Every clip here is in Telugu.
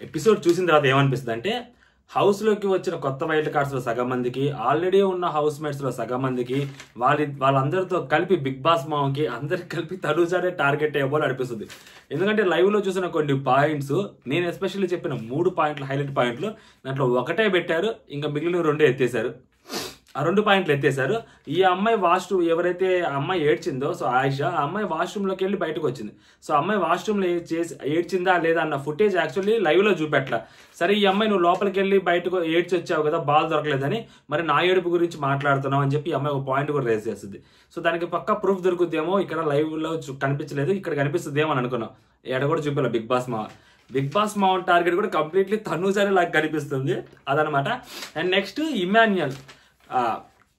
ఎపిసోడ్ చూసిన తర్వాత ఏమనిపిస్తుంది అంటే, హౌస్లోకి వచ్చిన కొత్త వైల్డ్ కార్డ్స్లో సగం మందికి, ఆల్రెడీ ఉన్న హౌస్ మేట్స్లో సగం మందికి, వాళ్ళందరితో కలిపి బిగ్ బాస్ మామకి అందరికి కలిపి తనుజానే టార్గెట్ అయ్యేవాళ్ళు అనిపిస్తుంది. ఎందుకంటే లైవ్లో చూసిన కొన్ని పాయింట్స్, నేను ఎస్పెషల్లీ చెప్పిన 3 పాయింట్లు హైలైట్ పాయింట్లు, దాంట్లో ఒకటే పెట్టారు, ఇంకా మిగిలిన 2 ఎత్తేశారు. ఆ 2 పాయింట్లు ఎత్తేశారు. ఈ అమ్మాయి వాష్రూమ్, ఎవరైతే అమ్మాయి ఏడ్చిందో, సో ఆయిషా, ఆ అమ్మాయి వాష్రూమ్లోకి వెళ్ళి బయటకు వచ్చింది. సో అమ్మాయి వాష్రూమ్లో ఏడ్చిందా లేదా అన్న ఫుటేజ్ యాక్చువల్లీ లైవ్లో చూపెట్ల. సరే, ఈ అమ్మాయి నువ్వు లోపలికి వెళ్ళి బయటకు ఏడ్చి వచ్చావు కదా, బాల్ దొరకలేదని, మరి నా ఏడుపు గురించి మాట్లాడుతున్నావు అని చెప్పి ఈ అమ్మాయి ఒక పాయింట్ కూడా రేస్ చేస్తుంది. సో దానికి పక్కా ప్రూఫ్ దొరుకుద్దేమో, ఇక్కడ లైవ్లో కనిపించలేదు, ఇక్కడ కనిపిస్తుందేమో అని అనుకున్నాం. ఏడ కూడా చూపించాలి బిగ్ బాస్ మావ టార్గెట్ కూడా కంప్లీట్లీ తనుజానే లాగా కనిపిస్తుంది. అదనమాట. అండ్ నెక్స్ట్ ఇమాన్యుయల్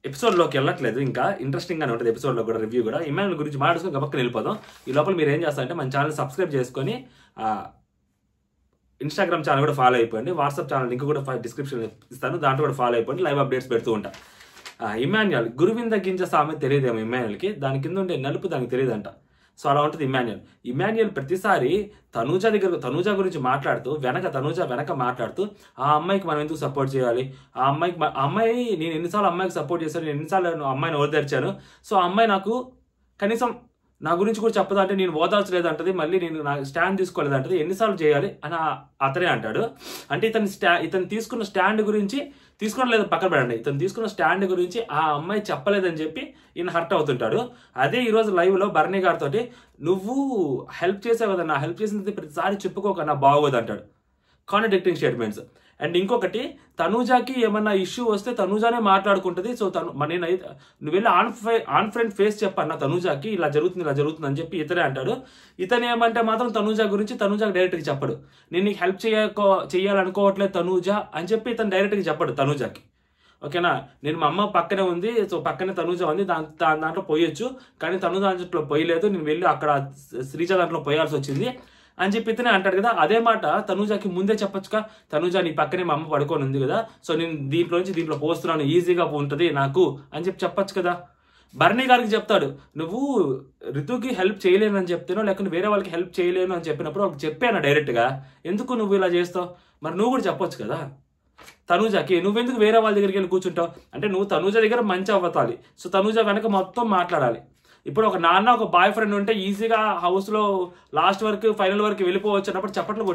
ఎపిసోడ్లోకి వెళ్ళట్లేదు, ఇంకా ఇంట్రెస్టింగ్గానే ఉంటుంది ఎపిసోడ్లో కూడా. రివ్యూ కూడా ఇమాన్యుయల్ గురించి మాట్లాడుకొని గబక్కన వెళ్ళిపోదాం. ఈ లోపల మీరు ఏం చేస్తారంటే మన ఛానల్ సబ్స్క్రైబ్ చేసుకొని ఇన్స్టాగ్రామ్ ఛానల్ కూడా ఫాలో అయిపోండి. వాట్సాప్ ఛానల్ లింక్ కూడా డిస్క్రిప్షన్ ఇస్తాను, దాంట్లో కూడా ఫాలో అయిపోండి. లైవ్ అప్డేట్స్ పెడుతూ ఉంటా. ఇమాన్యుయల్ గురువింద గింజ సామెత తెలియదేమో ఇమాన్యుయల్కి, దాని కింద ఉండే నలుపు దానికి తెలియదంట. సో అలా ఉంటుంది ఇమాన్యుయల్ ప్రతిసారి తనూజా గురించి మాట్లాడుతూ తనూజా వెనక మాట్లాడుతూ, ఆ అమ్మాయికి మనం ఎందుకు సపోర్ట్ చేయాలి, అమ్మాయి నేను ఎన్నిసార్లు అమ్మాయికి సపోర్ట్ చేశాను, నేను ఎన్నిసార్లు అమ్మాయిని ఓదార్చాను, సో ఆ అమ్మాయి నాకు కనీసం నా గురించి కూడా చెప్పదంటే నేను ఓదార్చలేదంటది, మళ్ళీ నేను నా స్టాండ్ తీసుకోలేదంటది, ఎన్నిసార్లు చేయాలి అని అతనే అంటాడు. అంటే ఇతను తీసుకున్న స్టాండ్ గురించి, తీసుకోవడం పక్కన పెడండి, ఇతను తీసుకున్న స్టాండ్ గురించి ఆ అమ్మాయి చెప్పలేదని చెప్పి ఈయన హర్ట్ అవుతుంటాడు. అదే ఈరోజు లైవ్లో బర్నీ గారితో, నువ్వు హెల్ప్ చేసావు కదా, నా హెల్ప్ చేసింది ప్రతిసారి చెప్పుకోక నా బాగోదు అంటాడు. Contradicting statements. అండ్ ఇంకొకటి, తనూజాకి ఏమన్నా ఇష్యూ వస్తే తనూజానే మాట్లాడుకుంటుంది. సో నువ్వు వెళ్ళి ఆన్ ఫ్రెండ్ ఫేస్ చెప్పన్నా తనూజాకి, ఇలా జరుగుతుంది అని చెప్పి ఇతనే అంటాడు. ఇతను ఏమంటే మాత్రం తనూజా గురించి తనూజాకి డైరెక్ట్గా చెప్పడు. నేను నీకు హెల్ప్ చేయాలనుకోవట్లేదు తనూజా అని చెప్పి ఇతను డైరెక్ట్గా చెప్పడు తనూజాకి. ఓకేనా, నేను మా అమ్మ పక్కనే ఉంది, సో పక్కనే తనూజా ఉంది, దాంట్లో పోయొచ్చు, కానీ తనూజా దాంట్లో పోయలేదు, నేను వెళ్ళి అక్కడ శ్రీజ దాంట్లో పోయాల్సి వచ్చింది అని చెప్పి ఇతనే అంటాడు కదా. అదే మాట తనూజాకి ముందే చెప్పొచ్చుగా, తనూజా నీ పక్కనే మా అమ్మ పడుకొని ఉంది కదా, సో నేను దీంట్లో పోస్తున్నాను, ఈజీగా ఉంటుంది నాకు అని చెప్పొచ్చు కదా. బర్నీ గారికి చెప్తాడు, నువ్వు రితుకి హెల్ప్ చేయలేను అని చెప్తాను, లేకపోతే వేరే వాళ్ళకి హెల్ప్ చేయలేను అని చెప్పినప్పుడు వాళ్ళకి చెప్పాను డైరెక్ట్గా, ఎందుకు నువ్వు ఇలా చేస్తావు, మరి నువ్వు కూడా చెప్పొచ్చు కదా తనూజాకి, నువ్వెందుకు వేరే వాళ్ళ దగ్గరికి వెళ్ళి కూర్చుంటావు అంటే, నువ్వు తనూజా దగ్గర మంచి అవ్వాలి, సో తనూజా వెనక మొత్తం మాట్లాడాలి. ఇప్పుడు ఒక నాన్న ఒక బాయ్ ఫ్రెండ్ ఉంటే ఈజీగా హౌస్లో లాస్ట్ వరకు ఫైనల్ వరకు వెళ్ళిపోవచ్చు అన్నప్పుడు చప్పట్లు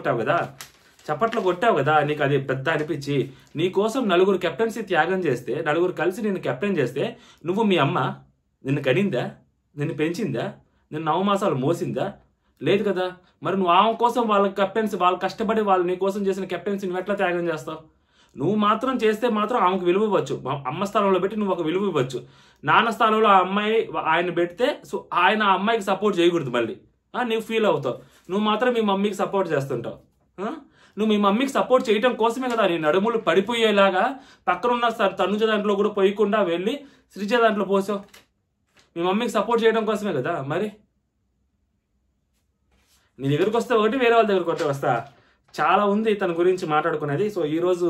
కొట్టావు కదా, నీకు అది పెద్ద అనిపించి నీ కోసం నలుగురు కెప్టెన్సీ త్యాగం చేస్తే, నలుగురు కలిసి నిన్ను కెప్టెన్ చేస్తే, నువ్వు మీ అమ్మ నిన్ను కనిందా, నిన్ను పెంచిందా, నిన్ను 9 మాసాలు మోసిందా, లేదు కదా. మరి నువ్వు ఆమె కోసం వాళ్ళు కష్టపడి వాళ్ళు నీ కోసం చేసిన కెప్టెన్సీ నువ్వు ఎట్లా త్యాగం చేస్తావు? నువ్వు మాత్రం చేస్తే మాత్రం ఆమెకు విలువ ఇవ్వచ్చు, అమ్మ స్థానంలో పెట్టి నువ్వు ఒక విలువ ఇవ్వచ్చు. నాన్న స్థానంలో ఆ అమ్మాయి ఆయన పెడితే, సో ఆయన ఆ అమ్మాయికి సపోర్ట్ చేయకూడదు, మళ్ళీ నువ్వు ఫీల్ అవుతావు. నువ్వు మాత్రం మీ మమ్మీకి సపోర్ట్ చేస్తుంటావు. నువ్వు మీ మమ్మీకి సపోర్ట్ చేయడం కోసమే కదా నీ నడుములు పడిపోయేలాగా పక్కనున్న తనుజ దాంట్లో కూడా పోయకుండా వెళ్ళి శ్రీజ దాంట్లో పోసావు. మీ మమ్మీకి సపోర్ట్ చేయడం కోసమే కదా. మరి నీ దగ్గరకు వస్తే ఒకటి, వేరే వాళ్ళ దగ్గరకు వస్తా. చాలా ఉంది తన గురించి మాట్లాడుకునేది. సో ఈరోజు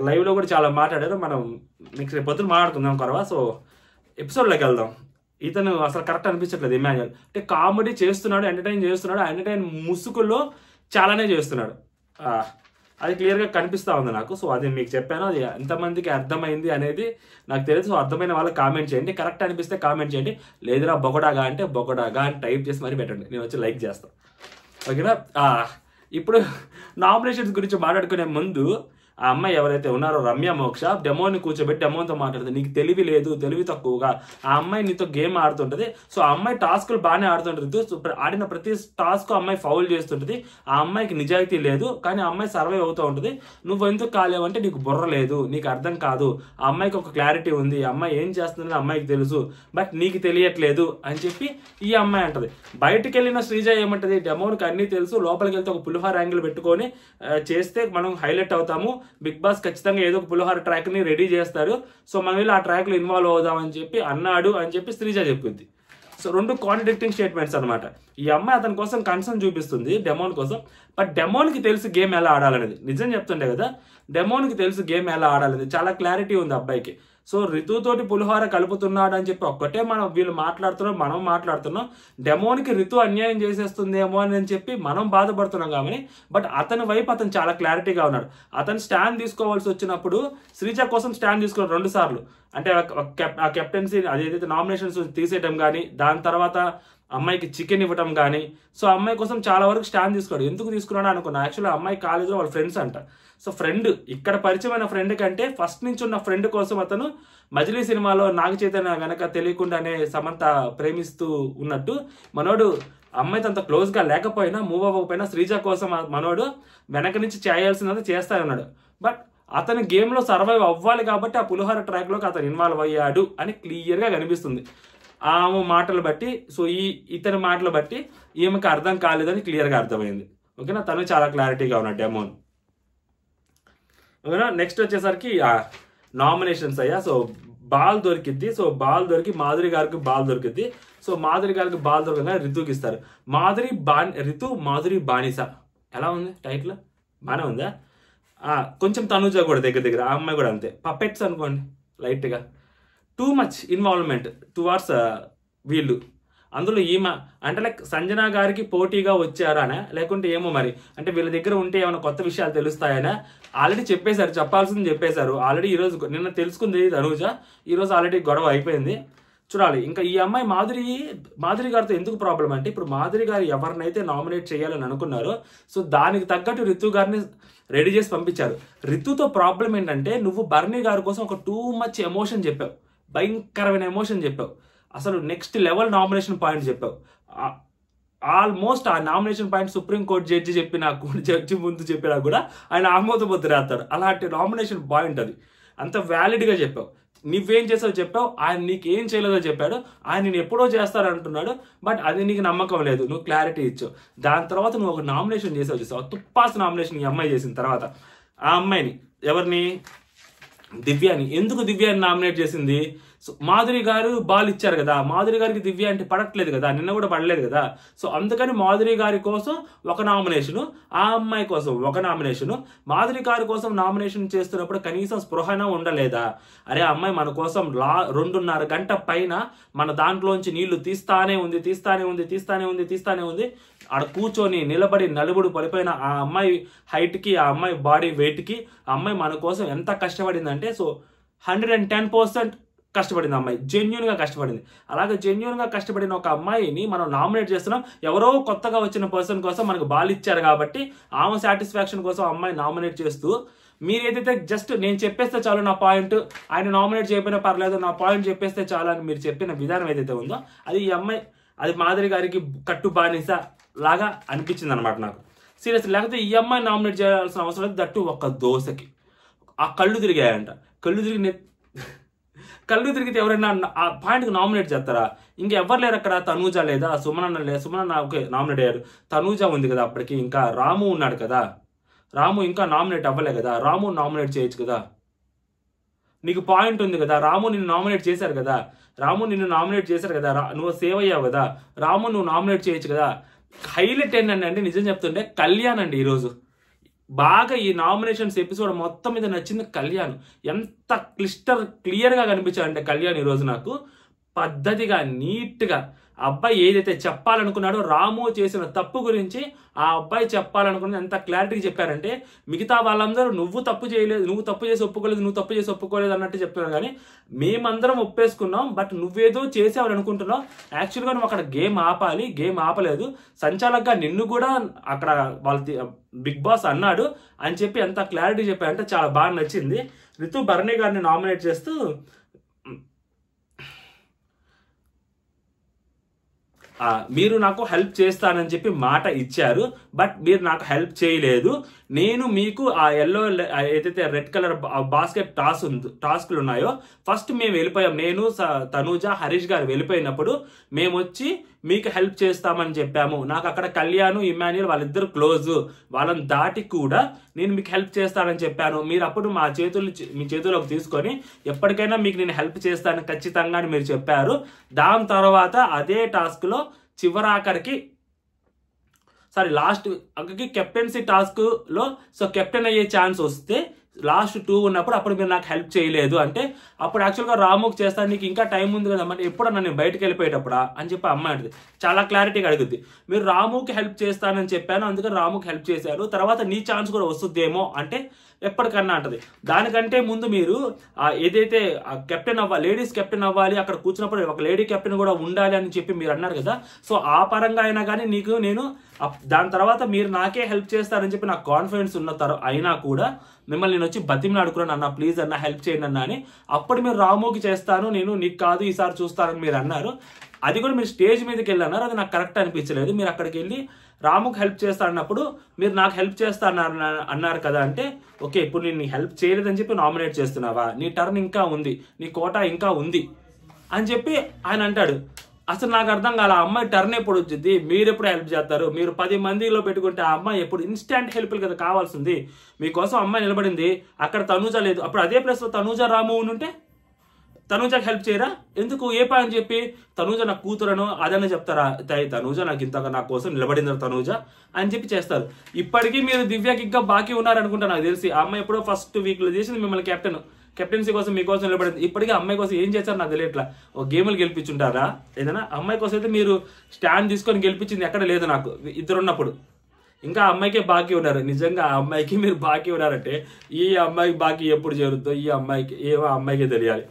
లైవ్లో కూడా చాలా మాట్లాడారు. మనం నెక్స్ట్ రేపు పొద్దున మాట్లాడుకుందాం కరవా. సో ఎపిసోడ్లోకి వెళ్దాం. ఇతను అసలు కరెక్ట్ అనిపించట్లేదు ఇమాన్యుయల్. అంటే కామెడీ చేస్తున్నాడు, ఎంటర్టైన్ ముసుగుల్లో చాలానే చేస్తున్నాడు. అది క్లియర్గా కనిపిస్తూ ఉంది నాకు. సో అది మీకు చెప్పాను, అది ఎంతమందికి అర్థమైంది అనేది నాకు తెలియదు. సో అర్థమైన వాళ్ళకి కామెంట్ చేయండి, కరెక్ట్ అనిపిస్తే కామెంట్ చేయండి. లేదురా బొగడాగా అంటే బొగడాగా అని టైప్ చేసి మరీ పెట్టండి, నేను వచ్చి లైక్ చేస్తాను. ఓకేనా. ఇప్పుడు నామినేషన్స్ గురించి మాట్లాడుకునే ముందు ఆ అమ్మాయి ఎవరైతే ఉన్నారో రమ్య మోక్ష, డెమోని కూర్చోబెట్టి డెమోతో మాట్లాడుతుంది. నీకు తెలివి లేదు, తెలివి తక్కువగా. ఆ అమ్మాయి నీతో గేమ్ ఆడుతుంటది. సో ఆ అమ్మాయి టాస్కులు బాగానే ఆడుతుంటది. సో ఆడిన ప్రతి టాస్క్ అమ్మాయి ఫౌల్ చేస్తుంటది. ఆ అమ్మాయికి నిజాయితీ లేదు, కానీ ఆ అమ్మాయి సర్వైవ్ అవుతూ ఉంటుంది. నువ్వు ఎందుకు కాలేవంటే నీకు బుర్ర లేదు, నీకు అర్థం కాదు. ఆ అమ్మాయికి ఒక క్లారిటీ ఉంది, ఆ అమ్మాయి ఏం చేస్తుందని అమ్మాయికి తెలుసు, బట్ నీకు తెలియట్లేదు అని చెప్పి ఈ అమ్మాయి అంటది. బయటికి వెళ్ళిన శ్రీజ ఏమంటది, డెమోనికి అన్నీ తెలుసు, లోపలికి వెళ్తే ఒక పులిహార యాంగిల్ పెట్టుకొని చేస్తే మనం హైలైట్ అవుతాము. బిగ్ బాస్ ఖచ్చితంగా ఏదో ఒక పులిహార ట్రాక్ ని రెడీ చేస్తారు, సో మనం వెళ్ళి ఆ ట్రాక్ లో ఇన్వాల్వ్ అవుదామని చెప్పి అన్నాడు అని చెప్పి శ్రీజ చెప్పింది. సో రెండు కాంట్రడిక్టింగ్ స్టేట్మెంట్స్ అనమాట. ఈ అమ్మాయి అతని కోసం కన్సర్న్ చూపిస్తుంది డెమోన్ కోసం, బట్ డెమోన్కి తెలుసు గేమ్ ఎలా ఆడాలనేది. నిజం చెప్తుండే కదా, డెమోన్కి తెలుసు గేమ్ ఎలా ఆడాలనేది, చాలా క్లారిటీ ఉంది అబ్బాయికి. సో రితుతోటి పులిహోర కలుపుతున్నాడు అని చెప్పి ఒక్కటే వీళ్ళు మాట్లాడుతున్నాం, మనం మాట్లాడుతున్నాం. డెమోన్కి రితు అన్యాయం చేసేస్తుందేమో అని చెప్పి మనం బాధపడుతున్నాం కానీ బట్ అతని వైపు అతను చాలా క్లారిటీగా ఉన్నాడు. అతను స్టాండ్ తీసుకోవాల్సి వచ్చినప్పుడు శ్రీజ కోసం స్టాండ్ తీసుకున్నాడు 2 సార్లు. అంటే ఆ కెప్టెన్సీ అదేదైతే నామినేషన్స్ తీసేయడం కానీ, దాని తర్వాత అమ్మాయికి చికెన్ ఇవ్వటం కానీ, సో అమ్మాయి కోసం చాలా వరకు స్టాండ్ తీసుకున్నాడు. ఎందుకు తీసుకున్నాడు అనుకున్నా, యాక్చువల్గా అమ్మాయి కాలేజీలో వాళ్ళ ఫ్రెండ్స్ అంట. సో ఫ్రెండ్, ఇక్కడ పరిచయమైన ఫ్రెండ్ కంటే ఫస్ట్ నుంచి ఉన్న ఫ్రెండ్ కోసం అతను మజిలీ సినిమాలో నాగ చైతన్య వెనక తెలియకుండానే సమంత ప్రేమిస్తూ ఉన్నట్టు మనోడు అమ్మాయితో అంత క్లోజ్గా లేకపోయినా, మూవ్ అవ్వకపోయినా శ్రీజ కోసం మనోడు వెనక నుంచి చేయాల్సినది చేస్తానన్నాడు. బట్ అతని గేమ్లో సర్వైవ్ అవ్వాలి కాబట్టి ఆ పులిహోర ట్రాక్లోకి అతను ఇన్వాల్వ్ అయ్యాడు అని క్లియర్గా కనిపిస్తుంది ఆమె మాటలు బట్టి. సో ఇతని మాటలు బట్టి ఈమెకి అర్థం కాలేదని క్లియర్గా అర్థమైంది. ఓకేనా, తను చాలా క్లారిటీగా ఉన్నాడు డెమోన్. ఓకేనా, నెక్స్ట్ వచ్చేసరికి నామినేషన్స్ అయ్యా. సో బాల్ దొరికిద్ది. సో బాల్ దొరికి మాధురి గారికి బాల్ దొరికిద్ది. సో మాధురి గారికి బాల్ దొరకగానే రితుకి ఇస్తారు. రితు మాధురి బానిస. ఎలా ఉంది టైటిల్? బాగానే ఉందా? కొంచెం తనుజ కూడా దగ్గర ఆ అమ్మాయి కూడా అంతే, పపెట్స్ అనుకోండి లైట్గా. టూ మచ్ ఇన్వాల్వ్మెంట్ టువార్డ్స్ వీళ్ళు. అందులో ఈమె అంటే లైక్ సంజన గారికి పోటీగా వచ్చారానా లేకుంటే ఏమో మరి, అంటే వీళ్ళ దగ్గర ఉంటే ఏమైనా కొత్త విషయాలు తెలుస్తాయనా? ఆల్రెడీ చెప్పేశారు, చెప్పాల్సింది చెప్పేశారు ఆల్రెడీ. ఈరోజు నిన్న తెలుసుకుంది తనుజ, ఈరోజు ఆల్రెడీ గొడవ అయిపోయింది. చూడాలి ఇంకా ఈ అమ్మాయి మాధురి గారితో ఎందుకు ప్రాబ్లం అంటే, ఇప్పుడు మాధురి గారు ఎవరినైతే నామినేట్ చేయాలని అనుకున్నారో సో దానికి తగ్గట్టు రితు గారిని రెడీ చేసి పంపించారు. రితుతో ప్రాబ్లం ఏంటంటే, నువ్వు బర్నీ గారి కోసం ఒక టూ మచ్ ఎమోషన్ చెప్పావు, భయంకరమైన ఎమోషన్ చెప్పావు, అసలు నెక్స్ట్ లెవెల్ నామినేషన్ పాయింట్ చెప్పావు. ఆల్మోస్ట్ ఆ నామినేషన్ పాయింట్ సుప్రీంకోర్టు జడ్జి ముందు చెప్పినా కూడా ఆయన ఆమోద ముద్ర రాస్తాడు. అలాంటి నామినేషన్ పాయింట్ అది, అంత వ్యాలిడ్గా చెప్పావు. నువ్వేం చేసావు చెప్పావు, ఆయన నీకు ఏం చేయలేదో చెప్పాడు. ఆయన నేను ఎప్పుడో చేస్తారంటున్నాడు, బట్ అది నీకు నమ్మకం లేదు, నువ్వు క్లారిటీ ఇచ్చావు. దాని తర్వాత నువ్వు ఒక నామినేషన్ చేసావు, తుప్పాస్ నామినేషన్ ఈ అమ్మాయి చేసిన తర్వాత. ఆ అమ్మాయిని ఎవరిని? దివ్యాని. ఎందుకు దివ్యాని నామినేట్ చేసింది? సో మాధురి గారు బాల్ ఇచ్చారు కదా, మాధురి గారికి దివ్య అంటే పడట్లేదు కదా, నిన్న కూడా పడలేదు కదా. సో అందుకని మాధురి గారి కోసం ఒక నామినేషను, ఆ అమ్మాయి కోసం ఒక నామినేషను. మాధురి గారి కోసం నామినేషన్ చేస్తున్నప్పుడు కనీసం స్పృహన ఉండలేదా? అరే అమ్మాయి మన కోసం 2.5 గంట పైన మన దాంట్లోంచి నీళ్లు తీస్తానే ఉంది. ఆడ కూర్చొని నిలబడి నలుగుడు పడిపోయిన ఆ అమ్మాయి హైట్కి, ఆ అమ్మాయి బాడీ వెయిట్కి ఆ అమ్మాయి మన కోసం ఎంత కష్టపడిందంటే, సో 110% కష్టపడింది అమ్మాయి, జెన్యున్గా కష్టపడింది. అలాగే జెన్యున్గా కష్టపడిన ఒక అమ్మాయిని మనం నామినేట్ చేస్తున్నాం. ఎవరో కొత్తగా వచ్చిన పర్సన్ కోసం మనకు బాల్ ఇచ్చారు కాబట్టి ఆమె సాటిస్ఫాక్షన్ కోసం అమ్మాయి నామినేట్ చేస్తూ, మీరు ఏదైతే జస్ట్ నేను చెప్పేస్తే చాలు నా పాయింట్, ఆయన నామినేట్ చేయకపోయినా పర్లేదు నా పాయింట్ చెప్పేస్తే చాలు అని మీరు చెప్పిన విధానం ఏదైతే ఉందో అది ఈ అమ్మాయి, అది మాధురి గారికి కట్టు బానిస లాగా అనిపించింది అనమాట నాకు సీరియస్లీ. లేకపోతే ఈ అమ్మాయి నామినేట్ చేయాల్సిన అవసరం లేదు, దట్టు ఒక దోశకి. ఆ కళ్ళు తిరిగాయంట, కళ్ళు తిరిగితే ఎవరైనా ఆ పాయింట్కి నామినేట్ చేస్తారా? ఇంకెవ్వరు లేరు అక్కడ. తనూజ లేదా, సుమనన్న ఓకే నామినేట్ అయ్యారు, తనూజ ఉంది కదా అప్పటికి, ఇంకా రాము ఉన్నాడు కదా, రాము ఇంకా నామినేట్ అవ్వలే కదా, రాము నామినేట్ చేయొచ్చు కదా, నీకు పాయింట్ ఉంది కదా, రాము నిన్ను నామినేట్ చేశారు కదా, నువ్వు సేవ్ అయ్యావు కదా, రాము నువ్వు నామినేట్ చేయొచ్చు కదా. హైలైట్ ఏంటంటే నిజం చెప్తుంటే కళ్యాణ్ అండి ఈరోజు బాగా ఈ నామినేషన్స్ ఎపిసోడ్ మొత్తం మీద నచ్చింది కళ్యాణ్. ఎంత క్లియర్గా కనిపించాడంటే కళ్యాణ్ ఈరోజు నాకు, పద్ధతిగా నీట్గా అబ్బాయి ఏదైతే చెప్పాలనుకున్నాడో రాము చేసిన తప్పు గురించి ఆ అబ్బాయి చెప్పాలనుకున్నది ఎంత క్లారిటీగా చెప్పారంటే, మిగతా వాళ్ళందరూ నువ్వు తప్పు చేసి ఒప్పుకోలేదు అన్నట్టు చెప్తున్నారు. కానీ మేమందరం ఒప్పేసుకున్నాం, బట్ నువ్వేదో చేసావని అనుకుంటున్నావు, యాక్చువల్గా నువ్వు అక్కడ గేమ్ ఆపాలి, గేమ్ ఆపలేదు, సంచాలకుగా నిన్ను కూడా అక్కడ వాళ్ళ బిగ్ బాస్ అన్నాడు అని చెప్పి ఎంత క్లారిటీ చెప్పారంటే చాలా బాగా నచ్చింది. రితు బర్నీ గారిని నామినేట్ చేస్తూ మీరు నాకు హెల్ప్ చేస్తానని చెప్పి మాట ఇచ్చారు, బట్ మీరు నాకు హెల్ప్ చేయలేదు. నేను మీకు ఆ ఎల్లో ఏదైతే రెడ్ కలర్ బాస్కెట్ టాస్క్లు ఉన్నాయో ఫస్ట్ మేము వెళ్ళిపోయాం, నేను తనూజ హరీష్ గారు వెళ్ళిపోయినప్పుడు మేము వచ్చి మీకు హెల్ప్ చేస్తామని చెప్పాము. నాకు అక్కడ కళ్యాణ్ ఇమాన్యుల్ వాళ్ళిద్దరు క్లోజ్, వాళ్ళని దాటి కూడా నేను మీకు హెల్ప్ చేస్తానని చెప్పాను. మీరు అప్పుడు మీ చేతుల్లోకి తీసుకొని ఎప్పటికైనా మీకు నేను హెల్ప్ చేస్తాను ఖచ్చితంగా అని మీరు చెప్పారు. దాని తర్వాత అదే టాస్క్లో లాస్ట్ కెప్టెన్సీ టాస్క్లో సో కెప్టెన్ అయ్యే ఛాన్స్ వస్తే లాస్ట్ 2 ఉన్నప్పుడు అప్పుడు మీరు నాకు హెల్ప్ చేయలేదు అంటే అప్పుడు యాక్చువల్గా రాముకి చేస్తాను, నీకు ఇంకా టైం ఉంది కదా మరి ఎప్పుడన్నా నేను బయటకు వెళ్ళిపోయేటప్పుడా అని చెప్పి అమ్మాయి అంటుంది. చాలా క్లారిటీగా అడుగుద్ది. మీరు రాముకి హెల్ప్ చేస్తానని చెప్పాను, అందుకని రాముకి హెల్ప్ చేశారు, తర్వాత నీ ఛాన్స్ కూడా వస్తుందేమో అంటే ఎప్పటికన్నా అంటది. దానికంటే ముందు మీరు ఏదైతే కెప్టెన్ లేడీస్ కెప్టెన్ అవ్వాలి, అక్కడ కూర్చున్నప్పుడు ఒక లేడీ కెప్టెన్ కూడా ఉండాలి అని చెప్పి మీరు అన్నారు కదా. సో ఆ పరంగా అయినా కానీ నీకు నేను దాని తర్వాత మీరు నాకే హెల్ప్ చేస్తారని చెప్పి నాకు కాన్ఫిడెన్స్ ఉన్న అయినా కూడా మిమ్మల్ని నేను వచ్చి బతిమలాడుకున్నాను అన్న, ప్లీజ్ అన్న హెల్ప్ చేయండి అన్న అని. అప్పుడు మీరు రాముకి చేస్తాను, నేను నీకు కాదు ఈసారి చూస్తానని మీరు అన్నారు. అది కూడా మీరు స్టేజ్ మీదకి వెళ్ళి అన్నారు, అది నాకు కరెక్ట్ అనిపించలేదు. మీరు అక్కడికి వెళ్ళి రాముకి హెల్ప్ చేస్తా అన్నప్పుడు మీరు నాకు హెల్ప్ చేస్తా అన్నారు కదా అంటే ఓకే, ఇప్పుడు నేను నీ హెల్ప్ చేయలేదని చెప్పి నామినేట్ చేస్తున్నావా, నీ టర్న్ ఇంకా ఉంది, నీ కోటా ఇంకా ఉంది అని చెప్పి ఆయన అంటాడు. అసలు నాకు అర్థం కాల, ఆ అమ్మాయి టర్న్ ఎప్పుడు వచ్చింది, మీరు ఎప్పుడు హెల్ప్ చేస్తారు, మీరు 10 మందిలో పెట్టుకుంటే ఆ అమ్మాయి ఎప్పుడు ఇన్స్టాంట్ హెల్ప్ కదా కావాల్సింది. మీకోసం అమ్మాయి నిలబడింది, అక్కడ తనూజ లేదు, అప్పుడు అదే ప్లేస్లో తనూజ రాము ఉంటే తనూజకి హెల్ప్ చేయరా ఎందుకు, ఏ పని అని చెప్పి తనూజ నా కూతురను అదనే చెప్తారా, తనూజ నాకు ఇంతగా నా కోసం నిలబడింది తనూజ అని చెప్పి చేస్తారు. ఇప్పటికీ మీరు దివ్యకి ఇంకా బాకీ ఉన్నారనుకుంటా నాకు తెలిసి. ఆ అమ్మాయి ఎప్పుడో ఫస్ట్ వీక్లో చేసింది మిమ్మల్ని కెప్టెన్సీ కోసం మీకోసం నిలబడింది. ఇప్పటికీ అమ్మాయి కోసం ఏం చేశారు నాకు తెలియట్లా. ఒక గేములు గెలిపించుంటారా ఏదైనా, అమ్మాయి కోసం అయితే మీరు స్టాండ్ తీసుకొని గెలిపించింది ఎక్కడ లేదు నాకు ఇద్దరున్నప్పుడు. ఇంకా అమ్మాయికే బాకీ ఉన్నారు. నిజంగా ఆ అమ్మాయికి మీరు బాకీ ఉన్నారంటే ఈ అమ్మాయికి బాకీ ఎప్పుడు చేరుద్దో ఈ అమ్మాయికి ఏమో అమ్మాయికే తెలియాలి.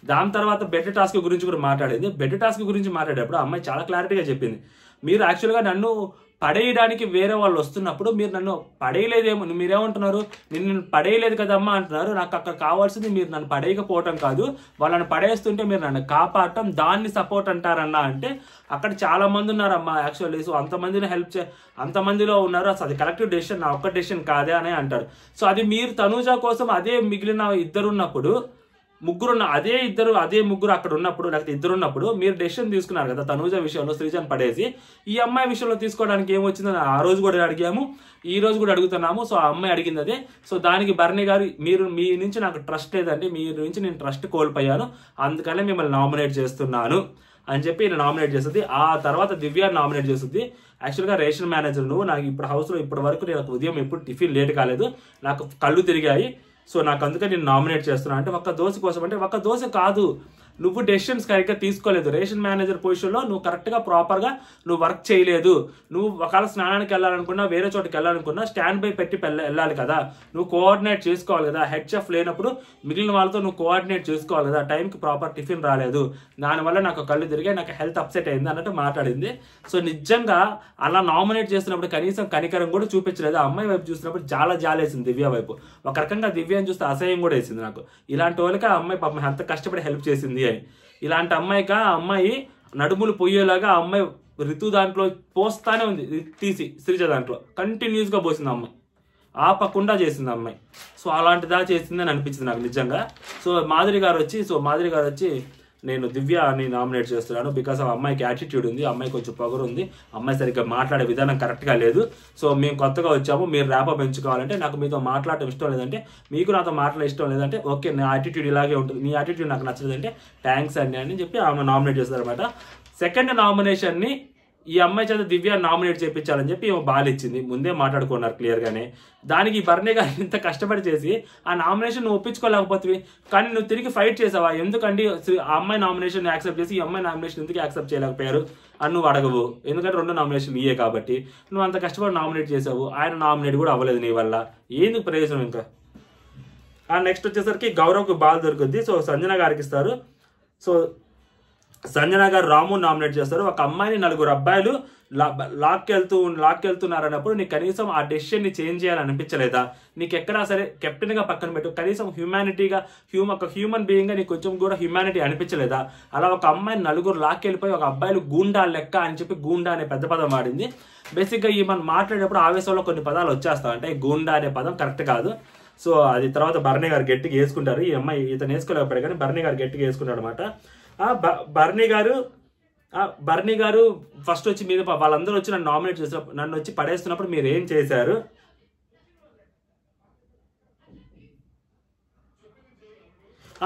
దాని తర్వాత బెడ్ టాస్క్ గురించి కూడా మాట్లాడేది. బెడ్ టాస్క్ గురించి మాట్లాడేటప్పుడు అమ్మాయి చాలా క్లారిటీగా చెప్పింది, మీరు యాక్చువల్గా నన్ను పడేయడానికి వేరే వాళ్ళు వస్తున్నప్పుడు మీరు నన్ను పడేయలేదేమో, మీరేమంటున్నారు, నేను పడేయలేదు కదమ్మా అంటున్నారు. నాకు అక్కడ కావాల్సింది మీరు నన్ను పడేయకపోవటం కాదు, వాళ్ళని పడేస్తుంటే మీరు నన్ను కాపాడటం, దాన్ని సపోర్ట్ అంటారన్నా అంటే అక్కడ చాలా మంది ఉన్నారమ్మా యాక్చువల్లీ. సో అంతమందిని అంతమందిలో ఉన్నారు, అసలు అది కలెక్టివ్ డెసిషన్, నా ఒక్క డెసిషన్ కాదే అని అంటారు. సో అది మీరు తనూజ కోసం అదే మిగిలిన ఇద్దరున్నప్పుడు అదే ముగ్గురు అక్కడ ఉన్నప్పుడు లేకపోతే ఇద్దరున్నప్పుడు మీరు డెసిషన్ తీసుకున్నారు కదా తనూజ విషయంలో శ్రీజన్ పడేసి. ఈ అమ్మాయి విషయంలో తీసుకోవడానికి ఏమొచ్చిందని ఆ రోజు కూడా అడిగాము, ఈ రోజు కూడా అడుగుతున్నాము. సో ఆ అమ్మాయి అడిగింది అదే. సో దానికి భరణి గారు మీ నుంచి నాకు ట్రస్ట్ లేదండి, మీ నుంచి నేను ట్రస్ట్ కోల్పోయాను, అందుకనే మిమ్మల్ని నామినేట్ చేస్తున్నాను అని చెప్పి నేను నామినేట్ చేస్తుంది. ఆ తర్వాత దివ్య నామినేట్ చేస్తుంది. యాక్చువల్గా రేషన్ మేనేజర్ నువ్వు, నాకు ఇప్పుడు హౌస్లో ఇప్పటి వరకు నాకు ఉదయం ఎప్పుడు టిఫిన్ లేట్ కాలేదు, నాకు కళ్ళు తిరిగాయి, సో నాకు అందుకని నేను నామినేట్ చేస్తున్నా అంటే ఒక్క దోశ కోసం అంటే ఒక్క దోశ కాదు, నువ్వు డెసిషన్స్ కరెక్ట్గా తీసుకోలేదు. రేషన్ మేనేజర్ పొజిషన్లో నువ్వు కరెక్ట్గా ప్రాపర్గా నువ్వు వర్క్ చేయలేదు. నువ్వు ఒకవేళ స్నానానికి వెళ్ళాలనుకున్నా వేరే చోటుకి వెళ్ళాలనుకున్నా స్టాండ్ బై పెట్టి వెళ్ళాలి కదా, నువ్వు కోఆర్డినేట్ చేసుకోవాలి కదా. హెడ్ చెఫ్ లేనప్పుడు మిగిలిన వాళ్ళతో నువ్వు కోఆర్డినేట్ చేసుకోవాలి కదా. టైంకి ప్రాపర్ టిఫిన్ రాలేదు, దానివల్ల నాకు కళ్ళు తిరిగాయి, నాకు హెల్త్ అప్సెట్ అయింది అన్నట్టు మాట్లాడింది. సో నిజంగా అలా నామినేట్ చేస్తున్నప్పుడు కనీసం కనికరం కూడా చూపించలేదు. ఆ అమ్మాయి వైపు చూసినప్పుడు చాలా జాలేసింది దివ్య వైపు. ఒక రకంగా దివ్యని చూస్తే అసహ్యం కూడా వేసింది నాకు. ఇలాంటి వాళ్ళకి ఆ అమ్మాయి పాపం ఎంత కష్టపడి హెల్ప్ చేసింది అని. ఇలాంటి అమ్మాయికి ఆ అమ్మాయి నడుములు పొయ్యేలాగా ఆ అమ్మాయి ఋతు దాంట్లో పోస్తానే ఉంది, తీసి శ్రీజ దాంట్లో కంటిన్యూస్గా పోసింది అమ్మాయి, ఆపకుండా చేసింది అమ్మాయి. సో అలాంటిదా చేసిందని అనిపించింది నాకు నిజంగా. సో మాధురి గారు వచ్చి నేను దివ్యని నామినేట్ చేస్తున్నాను బికాస్ ఆ అమ్మాయికి యాటిట్యూడ్ ఉంది, అమ్మాయి కొంచెం పొగరు ఉంది, అమ్మాయి సరిగ్గా మాట్లాడే విధానం కరెక్ట్గా లేదు. సో మేము కొత్తగా వచ్చాము, మీరు ర్యాప్ పెంచుకోవాలంటే నాకు మీతో మాట్లాడటం ఇష్టం లేదంటే, మీకు నాతో మాట్లాడే ఇష్టం లేదంటే ఓకే నా యాటిట్యూడ్ ఇలాగే ఉంటుంది, నీ యాటిట్యూడ్ నాకు నచ్చలేదంటే థ్యాంక్స్ అండి అని చెప్పి ఆమె నామినేట్ చేస్తారనమాట. సెకండ్ నామినేషన్ని ఈ అమ్మాయి చేత దివ్య నామినేట్ చేయించాలని చెప్పి బాలిచ్చింది, ముందే మాట్లాడుకున్నారు క్లియర్గానే. దానికి భరణి గారు ఇంత కష్టపడి చేసి ఆ నామినేషన్ నువ్వు ఒప్పించుకోలేకపోతే, కానీ నువ్వు తిరిగి ఫైట్ చేసావా, ఎందుకండి ఆ అమ్మాయి నామినేషన్ యాక్సెప్ట్ చేసి ఈ అమ్మాయి నామినేషన్ ఎందుకు యాక్సెప్ట్ చేయలేకపోయారు అని నువ్వు అడగవు, ఎందుకంటే 2 నామినేషన్ ఇయ్యే కాబట్టి. నువ్వు అంత కష్టపడి నామినేట్ చేసావు, ఆయన నామినేట్ కూడా అవ్వలేదు నీ వల్ల, ఎందుకు ప్రయోజనం ఇంకా. నెక్స్ట్ వచ్చేసరికి గౌరవ్కి బాల్ దొరుకుద్ది. సో సంజన గారికి ఇస్తారు. సో సంజన గారు రాము నామినేట్ చేస్తారు. ఒక అమ్మాయిని 4 అబ్బాయిలు లాక్కెళ్తున్నారు అన్నప్పుడు నీకు కనీసం ఆ డెసిషన్ని చేంజ్ చేయాలని అనిపించలేదా? నీకు ఎక్కడా సరే కెప్టెన్గా పక్కన పెట్టు, కనీసం హ్యూమానిటీగా ఒక హ్యూమన్ బీయింగ్గా నీకు కొంచెం కూడా హ్యూమానిటీ అనిపించలేదా? అలా ఒక అమ్మాయిని 4 లాక్కెళ్ళిపోయి ఒక అబ్బాయిలు గూండా లెక్క అని చెప్పి గూండా అనే పెద్ద పదం వాడింది. బేసిక్గా ఈ మనం మాట్లాడేటప్పుడు ఆవేశంలో కొన్ని పదాలు వచ్చేస్తాయి, అంటే గూండా అనే పదం కరెక్ట్ కాదు. సో అది తర్వాత భరణి గారు గట్టిగా వేసుకుంటారు. ఈ అమ్మాయి ఇతను వేసుకోలేకపోయాడు కానీ భరణి గారు గట్టిగా వేసుకుంటాడు అనమాట. భరణి గారు ఫస్ట్ వచ్చి మీద వాళ్ళందరూ వచ్చి నన్ను నామినేట్ చేసినప్పుడు, నన్ను వచ్చి పడేస్తున్నప్పుడు మీరు ఏం చేశారు?